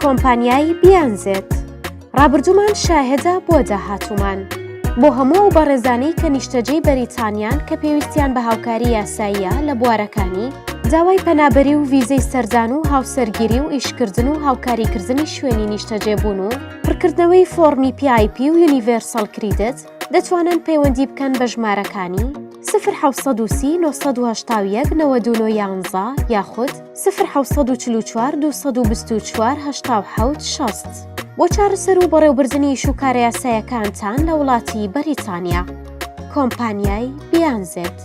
کۆمپانیای بیانزێت ڕابردوومان شاهێدە بۆ داهاتوومان بۆ هەموو ئەو بەڕێزانەی کە نیشتەجێی بەریتانیان کە پێویستیان بە هاوکاری یاساییە لە بوارەکانی داوای پەنابەری و ڤیزەی سەردان و هاوسەرگیری و ئیشکردن و هاوکاریکردنی شوێنی نیشتەجێبوون و پڕکردنەوەی فۆرمی PIP و یونیڤێرسەڵ کریدت دەتوانن پەیوەندی بکەن بە ژمارەکانی 0830 981 9911 یاخود 0744 224 87 60 بۆ چارەسەر و بەڕێوەبردننی ئیش و کارە یاساییەکانتان لە وڵاتی بەریتانیا. کۆمپانیای بیانزێت.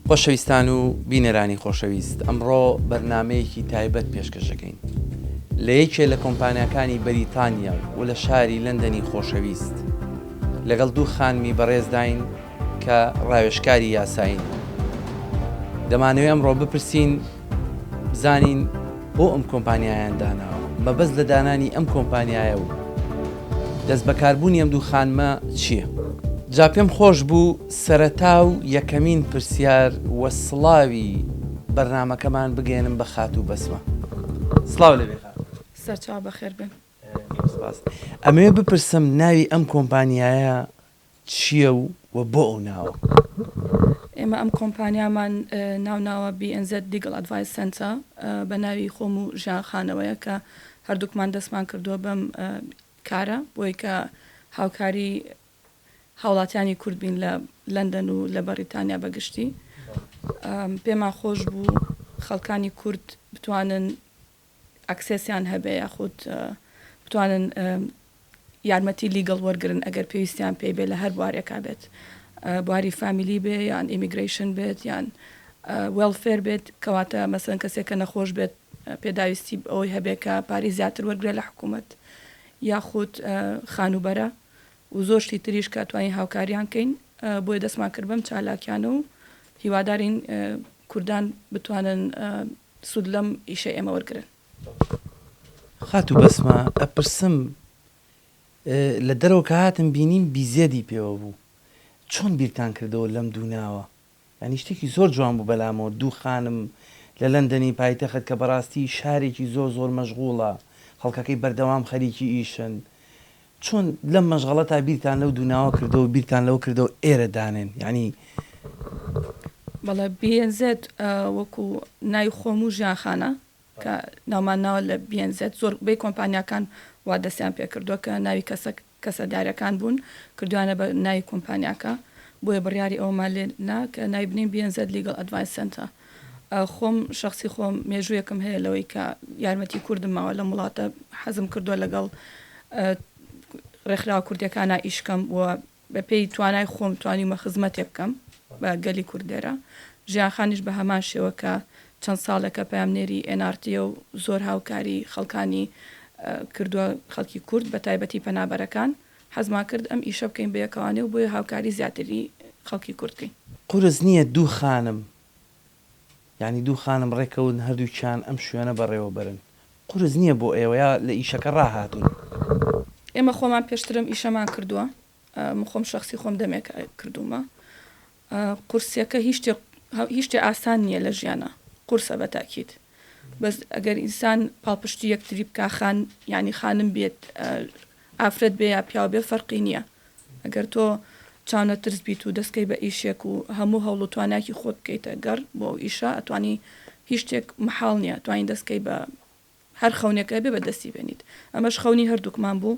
خۆشەویستان و بینەرانی خۆشەویست، ئەمڕۆ بەرنامەیەکی تایبەت پێشکەشەکەین لە یەکێ لە کۆمپانیەکانی بەریتانیا و لە شاری لەندەنی خۆشەویست لەگەڵ دوو خانمی بەڕێزداین کە ڕاوێژکاری یاساین. دەمانەوێت ئەمڕۆ بپرسین بزانین بۆ ئەم کۆمپانیایان داناوە، مەبەست لە دانانی ئەم کۆمپانیایە و دەست بەکاربوونی ئەم دوو خانمە چییە؟ جا پێم خۆش بوو سەرەتا و یەکەمین پرسیار وە سڵاوی بەرنامەکەمان بگێنم بە خات و بەسمە. سڵاو لەبێ خات. سەرچاو بەخێر بن. ئەمەوێ بپرسم ناوی ئەم کۆمپانیایە چییە و بۆ ئەو ناوە؟ ئێمە ئەم کۆمپانیامان ناوناوە BNZ Legal Advice Center بە ناوی خۆم و ژیانخانەوەیە کە هەردووکمان دەستمان کردووە بەم کارە بۆی کە هاوکاری هاوڵاتیانی کورد بین لە لەندەن و لە بەریتانیا بەگشتی. پێمان خۆش بوو خەڵکانی کورد بتوانن ئەکسسیان هەبێ یاخود بتوانن یارمەتی لیگەڵ وەرگرن ئەگەر پێویستیان پێی بێ لە هەر بوارێکا بێت، بواری فامیلی بێ یان ئیمیگریشن بێت یان وێلفێر بێت، کەواتە مەسەن کەسێک کە نەخۆش بێت پێداویستی ئەوەی هەبێ کە پاری زیاتر وەرگرێ لە حکوومەت یاخود خانوبەرە و زۆر شتی تریش کە توانین هاوکاریان کەین. بۆی دەستمان کرد بەم چالاکیانە و هیوادارین کوردان بتوانن سود لەم ئیشە ئێمە وەرگرن. خات و بەسمە ئەپرسم لە دەرەوە کە هاتم بینیم بیزێدی پێوە بوو، چۆن بیرتان کردەوە لەم دوو ناوە؟ یعنی شتێکی زۆر جوان بوو بەلامەوە، دوو خانم لە لەندەنی پایتەخت کە بەڕاستی شارێکی زۆر مەشغوڵە، خەڵکەکەی بەردەوام خەریکی ئیشن. چۆن لەم مەشغەڵەتا بیرتان لەو دوو ناوە کردەوە بیرتان لەوە کردەوە ئێرە دانێن؟ یعنی بەڵێ BNZ وەکو ناوی خۆم و ژیانخانە کە ناومان ناوە لە BNZ زۆر بێ کۆمپانیاکان وا دەستیان پێ کردووە کە ناوی کەسەدارەکان بوون کردوانە بە ناوی کۆمپانیاکە، بۆیە بڕیاری ئەومان لێنا کە ناوی بنین BNZ Legal Advice Center. خۆم شخصی خۆم مێژوویەکم هەیە لەوەی کە یارمەتی کوردم ماوە لە وڵاتە، حەزم کردووە لەگەڵ ڕێکخراوە کوردیەکانە ئیشکەم و بە پێی توانای خۆم توانیمە خزمەتێک بکەم بە گەلی کوردێرە. ژیانخانیش بە هەمان شێوە کە چەند ساڵێکە پامنێری NRT و زۆر هاوکاری خەڵکانی کردووە خەڵکی کورد بە تایبەتی پەنابەرەکان، حەزمان کرد ئەم ئیشە بکەین بە یەکەوانێ و بۆیە هاوکاری زیاتری خەڵکی کوردکەین. قورس نییە دوو خانم، یعنی دوو خانم ڕێکەون هەردووچیان ئەم شوێنە بەڕێوە بەرن، قورس نییە بۆ ئێوەیە لە ئیشەکە ڕاهاتون؟ ئێمە خۆمان پێشترم ئیشەمان کردووە، خۆم شخصی خۆم دەمێک کردومە. قورسیەکە هیچ شتێ ئاسان نییە لە ژیانە، قورسە بە تاکید، بەس ئەگەر ئینسان پاڵپشتی یەکتری بکە ینی خانم بێت ئافرەت بێ یا پیاو بێ فەرقی نییە. ئەگەر تۆ چاونە ترس بیت و دەستکەی بە ئیشێک و هەموو هەوڵ و توانایکی خۆت بکەیتە گەڕ بۆ ئیشە، ئەتوانی هیچ شتێک محاڵ نییە، توانین دەستکەی بە هەر خەونێکە بێ بە دەستی بێنیت. ئەمەش خەونی هەردووکمان بوو،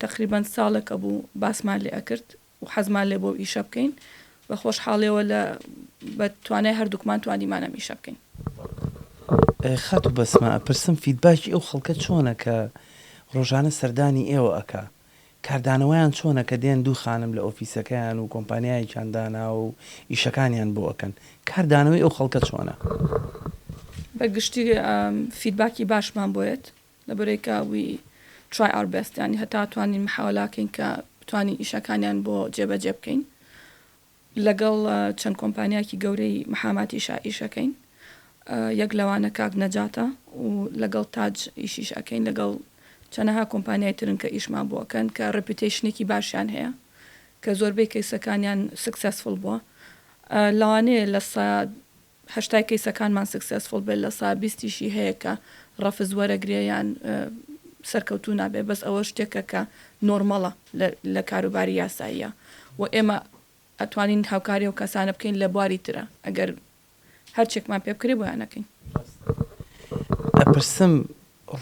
تقریبان ساڵێکە بوو باسمان لێ ئەکرد و حەزمان لێ بۆ ئیشە بکەین بە خۆشحاڵیەوە بە توانای هەردووکمان توانیمانە ئیشە بکەین. خات و بەسمە ئەپرسم فیدباکی ئەو خەڵکە چۆنە کە ڕۆژانە سەردانی ئێوە ئەکا؟ کاردانەوەیان چۆنە کە دێن دوو خانم لە ئۆفیسەکەیان و کۆمپانیایەکیان دانا و ئیشەکانیان بۆ ئەکەن؟ کاردانەوەی ئەو خەڵکە چۆنە؟ بەگشتی فیدباکی باشمان بۆیت لەبەرەوەی وی try our best، ینی هەتا توانین محاولاکەین کە بتوانین ئیشەکانیان بۆ جێبەجێ بکەین لەگەڵ چەند کۆمپانیاکی گەورەی محاماتی ئیشەکەین، یەک لەوانە کاک نەجاتە و لەگەڵ تاج ئیشیش ئەکەین، لەگەڵ چەندەها کۆمپانیای ترن کە ئیشمان بۆکەن کە ڕپیتیشنێکی باشیان هەیە کە زۆربەی کەیسەکانیان سکسەسفڵ بووە. لەوانەیە لە هەشتای کەیسەکانمان سکسەسفۆڵ بێت لە سا 20 هەیە کە ڕەفز وەرەگرێیان سەرکەوتو نابێ بەس ئەوە شتێکە کە نۆرمەڵە لە کاروباری یاساییە و ئێمە ئەتوانین هاوکاری و کەسانە بکەین لە بواری ترە ئەگەر هەرچێکمان پێ بکرێ بۆیان نەکەین. ئەپرسم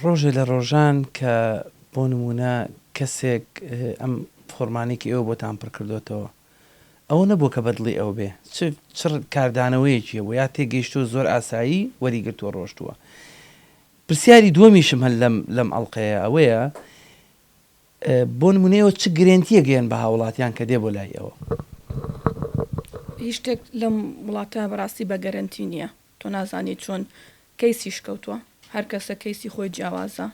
ڕۆژێ لە ڕۆژان کە بۆ نمونە کەسێک ئەم فۆرمانێکی ئێوە بۆتان پڕ کردوێتەوە ئەوە نەبوو کە بەدڵی ئەو بێ چ کاردانەوەیەکیە و یا تێگەیشتو زۆر ئاسایی وەریگرتووە ڕۆشتووە. پرسیاری دووەمیشم هەل لەم ئەڵلقەیە ئەوەیە بۆ نمونەوە چ گرنتیە گەیەن بە هاوڵاتیان کە دێ بۆ لای ئەوە؟ هیچ شتێک لەم وڵاتە بەڕاستی بە گەرنتی نییە. تۆ نازانی چۆن کەیسی شکەوتووە، هەر کەسە کەیسی خۆی جیاوازە.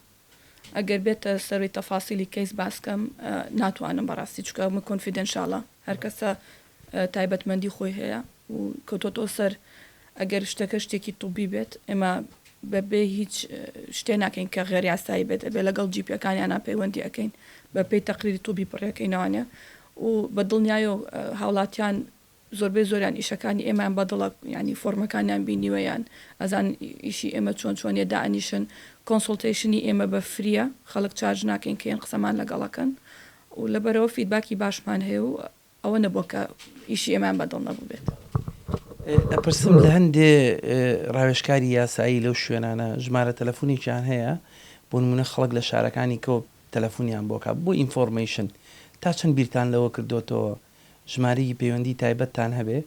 ئەگەر بێتە سەروی تەفاسیلی کەیس باسکەم ناتوانم بەڕاستی چکە من کۆنفیدەنشاڵە هەر کەسە تایبەتمەندی خۆی هەیە و کەوتۆتۆ سەر ئەگەر شتەکە شتێکی تووبی بێت ئێمە بەبێ هیچ شتێ ناکەین کە غێر یاسایی بێت بێ لەگەڵ جیپیەکانیانە پەیوەندی ئەەکەین بە پێی تەقریری تووبی پڕەکەینەوانە و بە دڵنیایە و هاوڵاتیان زۆربەی زۆریان ئیشەکانی ئێمان بەدڵە ینی فۆرمەکانیان بینیوەیان ئەزان ئیشی ئێمە چۆن دائنیشن کۆنسڵتیشنی ئێمە بە فریە خەڵک چارج ناکەین کەیان قسەمان لەگەڵەکەن و لەبەرەوە فیدباکی باشمان هەیە و ئەوە نەبووە کە ئیشی ئێمان بەدڵ نەبوو بێت. ئەپرسم لە هەندێ ڕاوێژکاری یاسایی لەو شوێنانە ژمارە تەلەفۆنێکیان هەیە بۆ نمونە خەڵک لە شارەکانی کەوت تەلەفۆنیان بۆکە بۆ ئینفۆرمیشن تا چەند بیرتان لەوە کردوتەوە ژمارەی پەیوەندی تایبەتتان هەبێ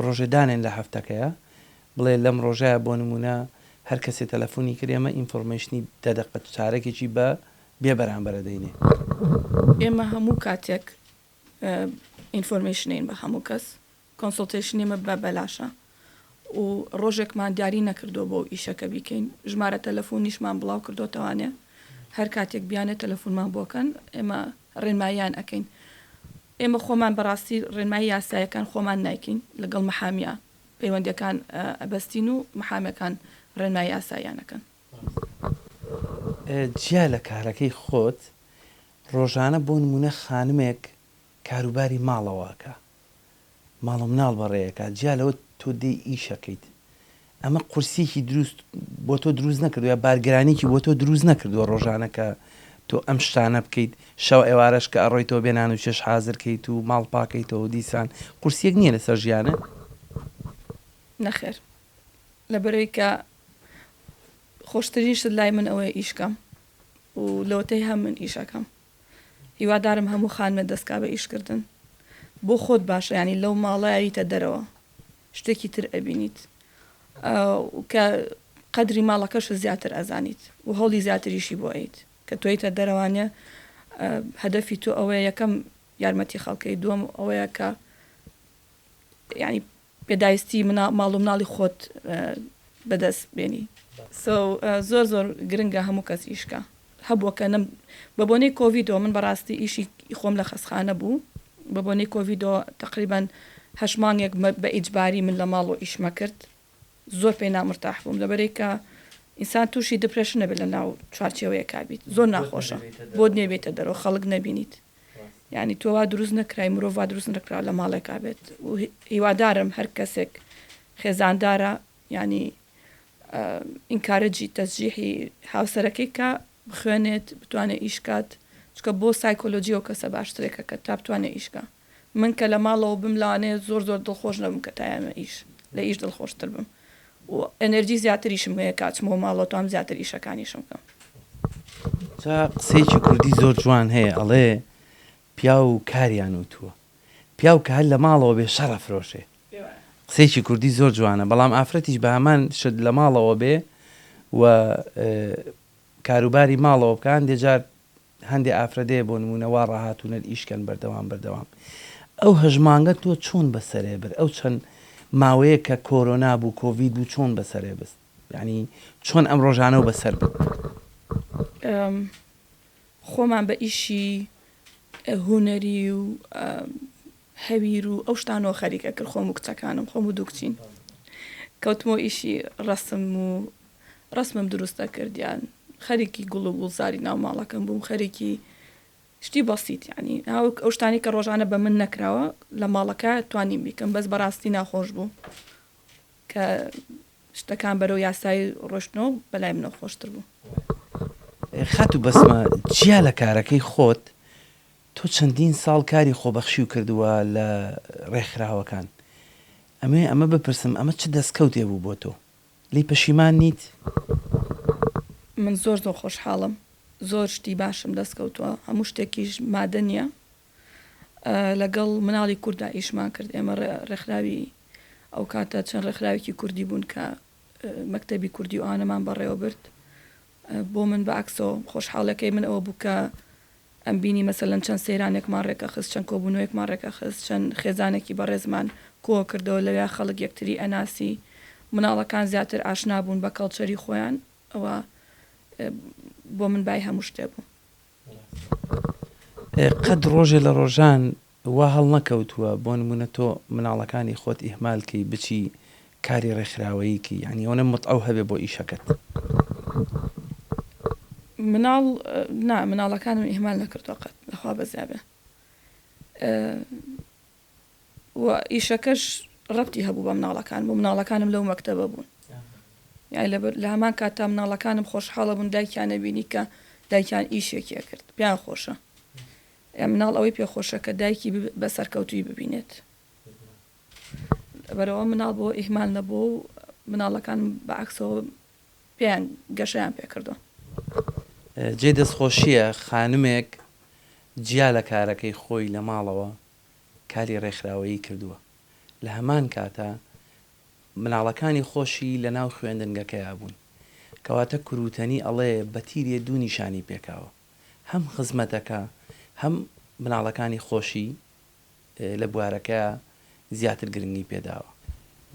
ڕۆژێدانێن لە هەفتەکەیە بڵێ لەم ڕۆژایە بۆ نمونە هەر کەسێ تەلەفۆنی کرێمە ئینفۆرمیشنی دەدەقەت چارەکێکی بە بێ بەرامبەرە دەینێ. ئێمە هەموو کاتێک ئینفۆرمیشنین بە هەموو کەس کۆنسڵتیشنێمە بە بەلاشە و ڕۆژێکمان دیاری نەکردو بۆ ئیشەکە بیکەین ژمارە تەلەفۆنیشمان بڵاو کردوتەوانێ هەر کاتێک بیانێت تەلەفۆنمان بۆکەن ئێمە ڕێنماییان ئەەکەین. ئێمە خۆمان بەڕاستی ڕێنمایی یاسایەکان خۆمان نایکەین لەگەڵ مەحامیە پەیوەندیەکان ئەبەستین و مەحامەکان ڕێنمایی یاساییانەکەن. جیا لە کارەکەی خۆت ڕۆژانە بۆ نمونە خانمێک کاروباری ماڵەوەکە ماڵم ناڵ بەڕێیەکە جیا لەوە تۆ دێ ئیشەکەیت ئەمە قورسێکی دروست بۆ تۆ دروست نەکردو یا بارگرانێکی بۆ تۆ دروست نەکردووە ڕۆژانەکە تۆ ئەم شتانە بکەیت شەو ئێوارەش کە ئەڕۆی تۆ بێنان و چێش حازرکەیت و ماڵ پاکەیتەوە دیسان قورسێک نییە لەسەر ژیانە؟ نەخێر لەبەرەوەی کە خۆشترین شت لای من ئەوەیە ئیشکەم و لەوەتەی هەم من ئیشەکەم هیوادارم هەموو خانمە دەستکا بە ئیشکردن بۆ خۆت باشە ینی لەو ماڵایەویتە دەرەوە شتێکی تر ئەبینیت کە قەدری ماڵەکەش زیاتر ئەزانیت و هەڵی زیاتریشی بۆ ئەیت کە تۆیتە دەرەوانە هەدەفی تۆ ئەوەیە یەکەم یارمەتی خەڵکەی دووەم ئەوەیە کە ینی پێداویستی ماڵ و مناڵی خۆت بەدەست بێنی زۆر زۆر گرنگە هەموو کەس ئیشکە هەبووە کە بە بۆنەی کۆڤیدەوە من بەڕاستی ئیشی خۆم لە خەسخانە بوو بە بۆنەی کۆڤیدەوە تقریبان 8 مانگێک بە ئیجباری من لە ماڵ و ئیشمە کرد زۆر پێی نامرتاح بووم لەبەرەی کە ئینسان تووشی دپرێشن نەبێت لە ناو چوارچێوەیە کابیت زۆر ناخۆشە بۆ نێبێتە دەرەوە خەڵک نەبینیت ینی تۆوا دروست نەکرای مرۆڤ دروست نەکرا لە ماڵێکا بێت و هیوادارم هەر کەسێک خێزاندارە ینی ئینکارەجی تەسجیحی هاوسەرەکەی کە بخوێنێت بتوانێت ئیشکات چکە بۆ سایکۆلۆجیەوە کەسە باشترێکە کە تا بتوانێت ئیشکە من کە لە ماڵەوە بم لەوانەیە زۆر دڵخۆش نەبم کە تایامە ئیش لە ئیش دڵخۆشتر بم و ئەنەرژی زیاتریشم هەیە کاتچمەوە ماڵەوە توام زیاتر ئیشەکانیشم بکەم. جا قسەیەکی کوردی زۆر جوان هەیە ئەڵێ پیا و کاریان وتووە پیا و کە هەر لە ماڵەوە بێ شەڕە فرۆشێ قسەیەکی کوردی زۆر جوانە بەڵام ئافرەتیش بە هەمان شت لە ماڵەوە بێ و کاروباری ماڵەوە بکە هەندێجار هەندێ ئافرەدەیە بۆ نمونەوا ڕاهاتوونە ئیشکەن بەردەوام ئەو هەژمانگە تۆ چۆن بەسەرێ بر ئەو چەند ماوەیە کە کۆرۆنا بوو کۆڤید بوو چۆن بەسەرێ بست ینی چۆن ئەم ڕۆژانە و بەسەر بن؟ خۆمان بە ئیشی هوەری و هەویر و ئەو شتانەوە خەریکە کرد خۆم و کچەکانم خۆم و دوو کچین کەوتمەوە ئیشی ڕسمم دروستە کردیان خەریکی گوڵ و گوڵزاری ناو ماڵەکەم بووم خەریکی شتی بەسیت ینی ئەو شتانی کە ڕۆژانە بە من نەکراوە لە ماڵەکە توانیم بیکەم بەس بەڕاستی ناخۆش بوو کە کە شتەکان بەرەو یاسای ڕۆشتنەوە بەلای منەوە خۆشتر بوو. خات و بەسمە جیا لە کارەکەی خۆت تۆ چەندین ساڵ کاری خۆبەخشی و کردووە لە ڕێکخراوەکان ئەمە بپرسم ئەمە چ دەستکەوتێ بوو بۆ تۆ لی پەشیمان نیت؟ من زۆر خۆشحاڵم، زۆر شتی باشم دەستکەوتووە، هەموو شتێکیش مادە نییە. لەگەڵ مناڵی کووردا ئیشمان کرد، ئێمە ڕێکخراوی ئەو کاتە چەند ڕێکخراوێکی کوردی بوون کە مەکتەبی کوردی و ئانەمان بەڕێوە برد. بۆ من بەعکسەوە خۆشحاڵەکەی من ئەوە بوو کە ئەم بینی مەسەلەن چەند سەیرانێکمان ڕێکە خست، چەند کۆبوونەوەیەکمان ڕێکە خست، چەند خێزانێکی بەڕێزمان کۆ کردەوە لەوێ خەڵک یەکتری ئەناسی، مناڵەکان زیاتر ئاشنا بوون بە کەڵچەری خۆیان، ئەوە بۆ من بای هەموو شتێ بوو. قەت ڕۆژێ لە ڕۆژان وا هەڵ نەکەوتووە بۆ نمونە تۆ مناڵەکانی خۆت ئیهمالکەی بچی کاری ڕێکخراوەیەکی یعنی ئەوە متعو هەبێ بۆ ئیشەکەت؟ مناڵەکانم ئیهمال نەکردووە قەت، لەخوا بەزیابێ. و ئیشەکەش ڕەبتی هەبوو بە مناڵەکان، بۆ مناڵەکانم لەو مەکتەبە بوون. یعنی لە هەمان کاتا مناڵەکانم خۆشحاڵە بوون دایکیانە بینی کە دایکیان ئیشێکیە کرد، پیان خۆشە. مناڵ ئەوەی پێخۆشە کە دایکی بە سەرکەوتوی ببینێت. بەرەوە مناڵ بۆ ئیهمال نەبوو و مناڵەکان بەعکسەوە پێیان گەشەیان پێکردووە. جێ دەستخۆشیە خانمێک جیا لە کارەکەی خۆی لە ماڵەوە کاری ڕێکخراوەیی کردووە، لە هەمان کاتە مناڵەکانی خۆشی لە ناو خوێندنگەکەیە بوون، کەواتە کوروتەنی ئەڵێ بە تیرێ دوو نیشانی پێکاوە، هەم خزمەتەکە هەم مناڵەکانی خۆشی لە بوارەکە زیاتر گرنگی پێداوە.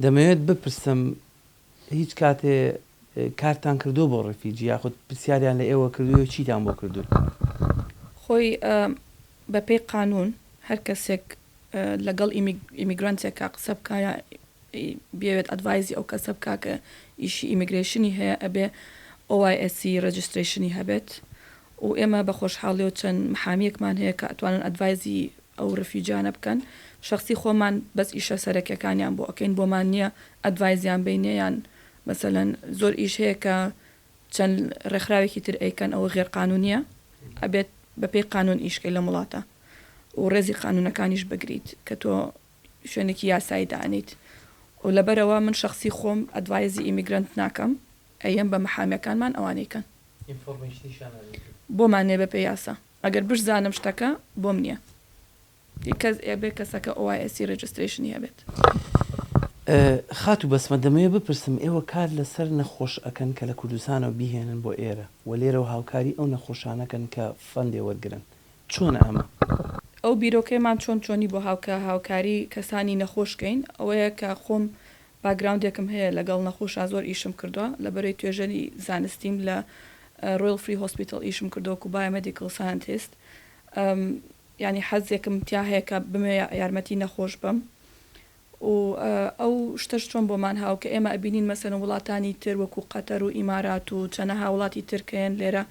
دەمەوێت بپرسم هیچ کاتێ کارتان کردو بۆ ڕەفیجی یاخود پرسیاریان لە ئێوە کردووە چیتان بۆ کردو؟ خۆی بەپێی قانون هەر کەسێک لەگەڵ ئیمیگرانتێکا قسە بکایە بێوێت ئەدڤایزی ئەو کەسە بکا کە ئیشی ئیمیگرێشنی هەیە ئەبێ OISC ڕەجیستریشنی هەبێت و ئێمە بە خۆشحاڵیەوە چەند محامیەکمان هەیە کە ئەتوانن ئەدڤایزی ئەو ڕەفیجانە بکەن. شخصی خۆمان بەس ئیشە سەرەکیەکانیان بۆ ئەکەین، بۆمان نییە ئەدڤایزیان بینێیان مەسەلەن زۆر ئیش هەیە کە چەند ڕێکخراوێکی تر ئەیکەن ئەوە غێرقانونیە، ئەبێت بەپێی قانون ئیشکەی لە وڵاتە و ڕێزی قانونەکانیش بگریت کە تۆ شوێنێکی یاسایی دانیت. و لەبەرەوە من شخصی خۆم ئەدڤایزی ئیمیگرنت ناکەم، ئەیەم بە محامەکانمان ئەوانەیەکەن بۆمان نێ بەپێی یاسا. ئەگەر بشزانم شتەکە بۆم نییە کەس ئێبێ کەسەکە OISC ڕەجیستریشنی هەبێت. خات و بەسمە دەمەوێت بپرسم ئێوە کار لەسەر نەخۆش ئەکەن کە لە کوردستانەوە بیهێنن بۆ ئێرە و لێرە و هاوکاری ئەو نەخۆشانەکەن کە فەندێ وەرگرن، چۆنە ئەمە؟ ئەو بیرۆکەیمان چۆنی بۆ هاوکاری کەسانی نەخۆشکەین ئەوەیە کە خۆم باگراوندێکم هەیە لەگەڵ نەخۆشا زۆر ئیشم کردووە، لەبەرەوەی توێژەری زانستیم لە Royal Free Hospital ئیشم کردەوە و بایۆمێدیکل ساینتیست، ینی حەزێکم تیا هەیە کە بمێ یارمەتی نەخۆش بم و ئەو شتەش چۆن بۆمان هاو کە ئێمە ئەبینین مەسەن وڵاتانی تر وەکو قەتەر و ئیمارات و چەنەها وڵاتی ترکەیەن لێرە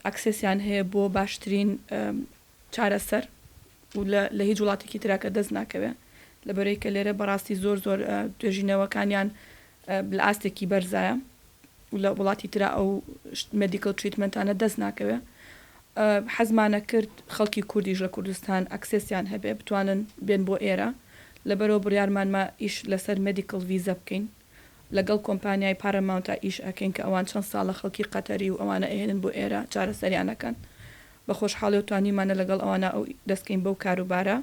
ئەکسسیان هەیە بۆ باشترین چارەسەر و لە هیچ وڵاتێکی تراکە دەست ناکەوێت، لەبەرەوەی کە لێرە بەڕاستی زۆر توێژینەوەکانیان لە ئاستێکی بەرزایە و لە وڵاتی ترا ئەو مێدیکل تریتمنتانە دەست ناکەوێت. حەزمانە کرد خەڵکی کوردیش لە کوردستان ئەکسسیان هەبێ بتوانن بێن بۆ ئێرە، لەبەرەوە بڕیارمانمە ئیش لەسەر مێدیکل ڤیزە بکەین، لەگەڵ کۆمپانیای پارەماونتا ئیش ئەکەین کە ئەوان چەند ساڵە خەڵکی قەتەری و ئەوانە ئەهێنن بۆ ئێرە چارەسەریانەکەن. بە خۆشحاڵی و توانیمانە لەگەڵ ئەوانە ئەو دەستکەین بەو کاروبارە.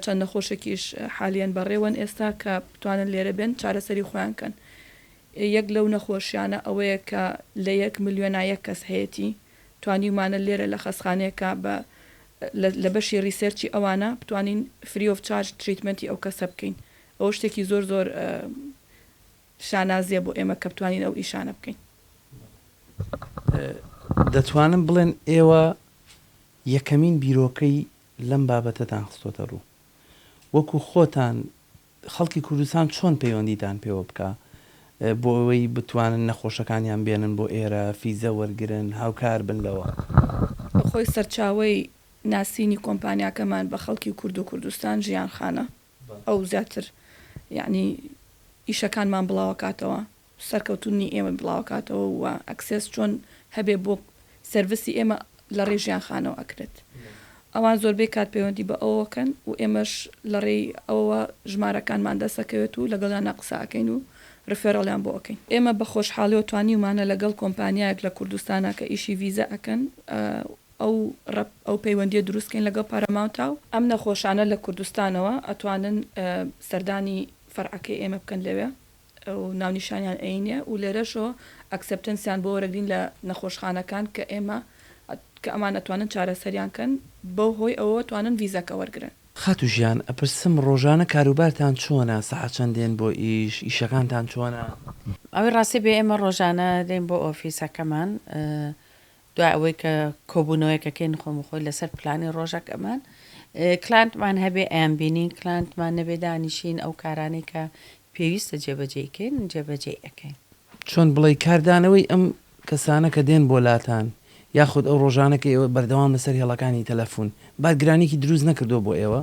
چەند نەخۆشێکیش حالیان بەڕێوەن ئێستا کە بتوانن لێرە بێن چارەسەری خۆیان کەن. یەک لەو نەخۆشیانە ئەوەیە کە لە 1 ملیۆنا 1 کەس هەیەی توانیمانە لێرە لە خەسخانەیەکە لە بەشی ریسێرچی ئەوانە بتوانین فری ئۆف چارج تریتمنتی ئەو کەسە بکەین. ئەو شتێکی زۆر شانازیە بۆ ئێمە کە بتوانین ئەو ئیشانە بکەین. دەتوانم بڵێن ئێوە یەکەمین بیرۆکەی لەم بابەتەتان خستۆتە ڕوو، وەکو خۆتان خەڵکی کوردستان چۆن پەیوەندیتان پێوە بکە بۆ ئەوەی بتوانن نەخۆشەکانیان بێنن بۆ ئێرە فیزە وەرگرن هاوکار بن لەوە؟ خۆی سەرچاوەی ناسینی کۆمپانیاکەمان بە خەڵکی کورد و کوردستان ژیان خانە ئەو زیاتر یعنی ئیشەکانمان بڵاوکاتەوە سەرکەوتنی ئێمە بڵاوکاتەوە و ئەکسس چۆن هەبێ بۆ سەرڤیسی ئێمە لە ڕێژیان خانەوە ئەکرێت ئەوان زۆربەی کات پەیوەندی بە ئەوەکەن و ئێمەش لە ڕێی ئەوە ژمارەکانمان دەسەکەوێت و لەگەڵیان قساکەین و ڕفێرەڵیان بۆ ئەەکەین ئێمە بە خۆشحاڵی و توانیمانە لەگەڵ کۆمپانیایەک لە کوردستانە کە ئیشی ڤیزە ئەکەن ئەو پەیوەندیە دروستکەین لەگەڵ پارەماونتاو ئەم نەخۆشانە لە کوردستانەوە ئەتوانن سەردانی فەرعەکەی ئێمە بکەن لەوێ و ناونیشانیان عینە و لێرەشەوە ئەکسپتنسیان بۆ وەرەگرین لە نەخۆشخانەکان کە ئێمە کە ئەمان ئەتوانن چارەسەریان بەو هۆی ئەوە توانن ڤیزەکە وەرگرن. خاتو ژیان ئەپرسم ڕۆژانە کاروبارتان چۆنە سەعات چەندێن بۆ ئیشەکانتان چۆنە؟ ئەوەی ڕاستی بێ ئێمە ڕۆژانە دێن بۆ ئۆفیسەکەمان دوای ئەوەی کە کۆبوونەوەیکەکەین خۆم خۆی لەسەر پلانی ڕۆژەکەمان کلانتمان هەبێ ئەمبینین کلانتمان نەبێ دانیشین ئەو کارانی کە پێویستە جێبەجێکەین جێبەجێ ئەەکەین. چۆن بڵێ کاردانەوەی ئەم کەسانە کە دێن بۆ لاتان یاخود ئەو ڕۆژانەکە ئێوە بەردەوام لەسەر هێڵەکانی تەلەفۆن بارگرانێکی دروست نەکردو بۆ ئێوە؟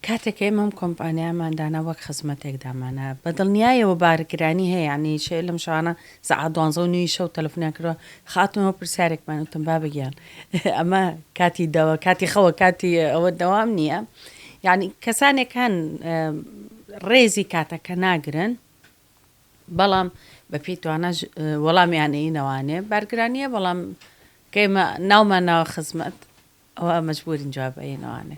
کاتێک ئێمەم کۆمپانیاماندانا وەک خزمەتێکدامانە بەدڵنیایەوە بارگرانی هەیە ینی شێ لەم شانە سەعات 12 شەو تەلەفۆنیان کردەوە خاتمەوە پرسیارێکمان وتم با بگیان ئەمە کاتی دەوە کاتی خەوە کاتی ئەوە دەوام نییە یعنی کەسانێک هەن ڕێزی کاتەکە ناگرن بەڵام بە پێی توانە وەڵامیانەینەوانێ بارگرانیە بەڵام کەمە ناومان ناوە خزمەت ئەوە مەجبورین جوابەینەوانێ.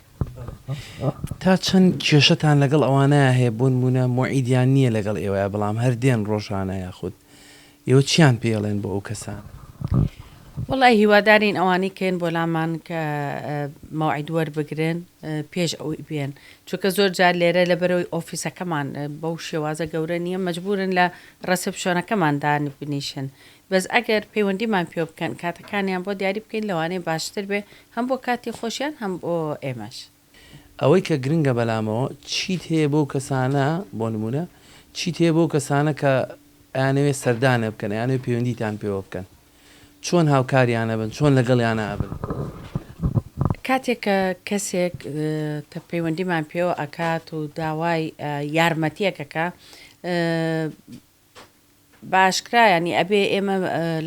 تا چەند کێشەتان لەگەڵ ئەوانەیە هەیە بۆ نمونە مۆعیدیان نییە لەگەڵ ئێوەیە بەڵام هەردێن ڕۆژانە یاخود ئێوە چیان پێڵێن بۆ ئەو کەسان؟ وڵای هیوادارین ئەوانی کەین بۆ لامان کە مەوعید وەربگرن پێش ئەوی بێن چونکە زۆر جار لێرە لەبەرەوەی ئۆفیسەکەمان بەو شێوازە گەورە نییە مەجبورن لە ڕەسپشۆنەکەماندا بنیشن بەس ئەگەر پەیوەندیمان پێ بکەن کاتەکانیان بۆ دیاری بکەین لەوانەیە باشتر بێ هەم بۆ کاتی خۆشیان هەم بۆ ئێمەش. ئەوەی کە گرنگە بەلامەوە چیت هەیە بۆ کەسانە بۆ نمونە چیت هەیە بۆ کەسانە کە ئەیانەوێت سەردانە بکەن یانەوێت پەیوەندیتان پێوە بکەن چۆن هاوکاریانە بن چۆن لەگەڵیانە ئەبن؟ کاتێک کە کەسێک پەیوەندیمان پێوە ئەکات و داوای یارمەتیەکەکە باشکرایانی ئەبێ ئێمە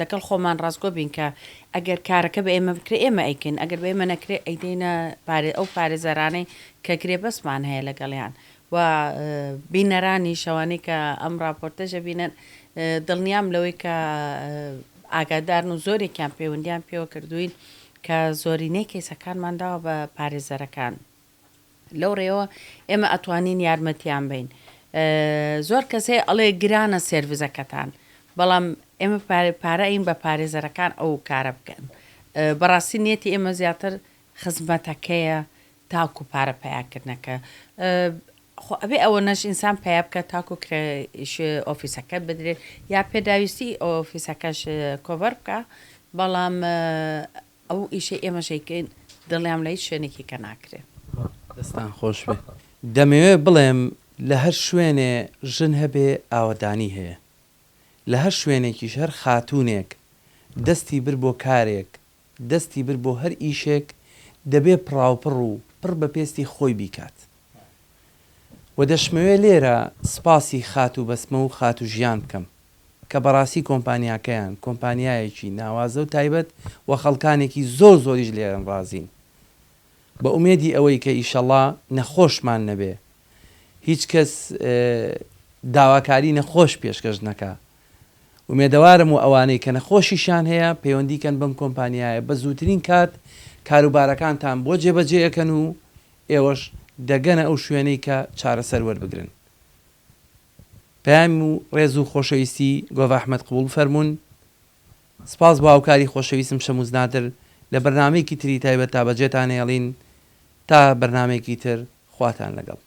لەگەڵ خۆمان ڕاستگۆ بین کە ئەگەر کارەکە بە ئێمە بکرێ ئێمە ئەیکەین ئەگەر بە ئێمە نەکرێ ئەیدەینە ئەو پارێزەرانەی کە کرێ بەسمان هەیە لەگەڵیان و بینەرانی شەوانەی کە ئەم راپۆرتەژە بینن دڵنیام لەوەی کە ئاگادارن و زۆرێکیان پەیوەندیان پێوە کردوین کە زۆرینەی کەیسەکانمانداوە بە پارێزەرەکان لەو ڕێەوە ئێمە ئەتوانین یارمەتیان بین. زۆر کەسێ ئەڵێ گرانە سێرڤیزەکەتان بەڵام ئێمە پارەین بە پارێزەرەکان ئەو کارە بکەن بەڕاستی نێتی ئێمە زیاتر خزمەتەکەیە تاکو پارە پیاکردنەکە ئەبێ ئەوە نەش ئینسان پیا بکە تاکو ئۆفیسەکە بدرێت یا پێداویستی ئۆفیسەکەش کۆڤەر بکە بەڵام ئەو ئیشەی ئێمەشەیکەین دڵیان لە هیچ شوێنێکی کە ناکرێت. دەستان خۆش بێ دەمەوێت بڵێم لە هەر شوێنێ ژن هەبێ ئاوەدانی هەیە لە هەر شوێنێکیش هەر خاتوونێک دەستی بر بۆ کارێک دەستی بر بۆ هەر ئیشێک دەبێ پڕاوپڕ و پڕ بە پێستی خۆی بیکات و دەشمەوێ لێرە سپاسی خات و بەسمە و خات و ژیان بکەم کە بەڕاستی کۆمپانیاکەیان کۆمپانیایەکی ناوازە و تایبەت و خەڵکانێکی زۆر زۆریش لێرن ڕازین بە ئومێدی ئەوەی کە ئیشەڵا نەخۆشمان نەبێ هیچ کەس داواکاری نەخۆش پێشکەش نەکا ومێدەوارم و ئەوانەی کە نەخۆشیشان هەیە پەیوەندیکەن بەم کۆمپانیایە بە زووترین کات کاروبارەکانتان بۆ جێبەجێەکەن و ئێوەش دەگەنە ئەو شوێنەی کە چارەسەر وەربگرن. پەیام و ڕێز و خۆشەویستی گۆڤ ئەحمەد قبوڵ فەرمونون. سپاس بۆ هاوکاری خۆشەویستم شەموز نادر لە بەرنامەیەکی تری تایبەت تا بەجێتان هێڵین تا بەرنامەیەکی تر خواتان لەگەڵ.